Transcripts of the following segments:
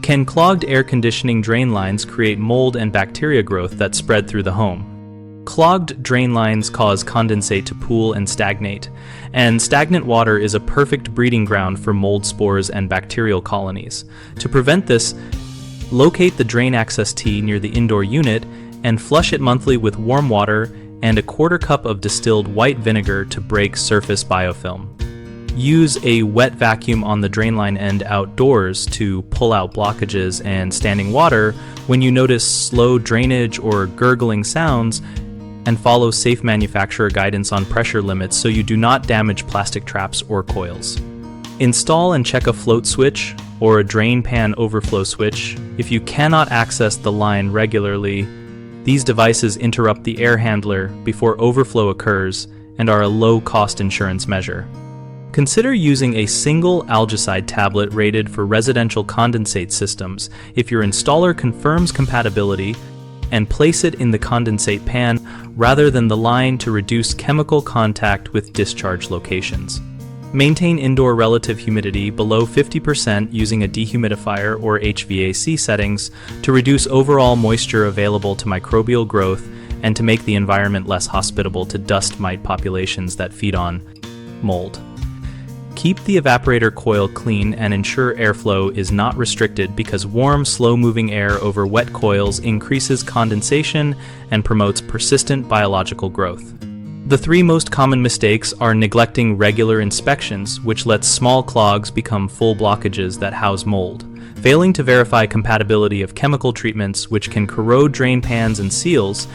Can clogged air conditioning drain lines create mold and bacteria growth that spread through the home? Clogged drain lines cause condensate to pool and stagnate, and stagnant water is a perfect breeding ground for mold spores and bacterial colonies. To prevent this, locate the drain access T near the indoor unit and flush it monthly with warm water and a quarter cup of distilled white vinegar to break surface biofilm. Use a wet vacuum on the drainline end outdoors to pull out blockages and standing water when you notice slow drainage or gurgling sounds, and follow safe manufacturer guidance on pressure limits so you do not damage plastic traps or coils. Install and check a float switch or a drain pan overflow switch. If you cannot access the line regularly, these devices interrupt the air handler before overflow occurs and are a low-cost insurance measure. Consider using a single Algaecide tablet rated for residential condensate systems if your installer confirms compatibility, and place it in the condensate pan rather than the line to reduce chemical contact with discharge locations. Maintain indoor relative humidity below 50% using a dehumidifier or HVAC settings to reduce overall moisture available to microbial growth and to make the environment less hospitable to dust mite populations that feed on mold. Keep the evaporator coil clean and ensure airflow is not restricted because warm, slow-moving air over wet coils increases condensation and promotes persistent biological growth. The three most common mistakes are neglecting regular inspections, which lets small clogs become full blockages that house mold, failing to verify compatibility of chemical treatments which can corrode drain pans and seals,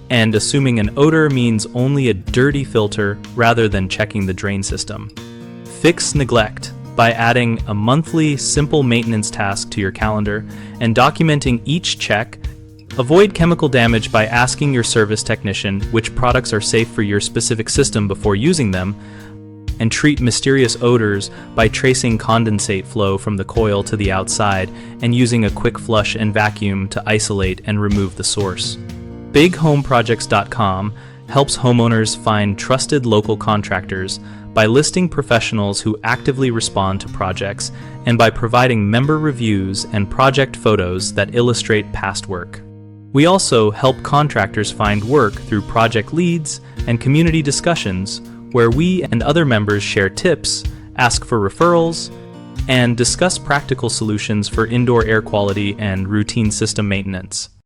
and assuming an odor means only a dirty filter rather than checking the drain system. Fix neglect by adding a monthly simple maintenance task to your calendar and documenting each check. Avoid chemical damage by asking your service technician which products are safe for your specific system before using them, and treat mysterious odors by tracing condensate flow from the coil to the outside and using a quick flush and vacuum to isolate and remove the source. BigHomeProjects.com helps homeowners find trusted local contractors by listing professionals who actively respond to projects and by providing member reviews and project photos that illustrate past work. We also help contractors find work through project leads and community discussions where we and other members share tips, ask for referrals, and discuss practical solutions for indoor air quality and routine system maintenance.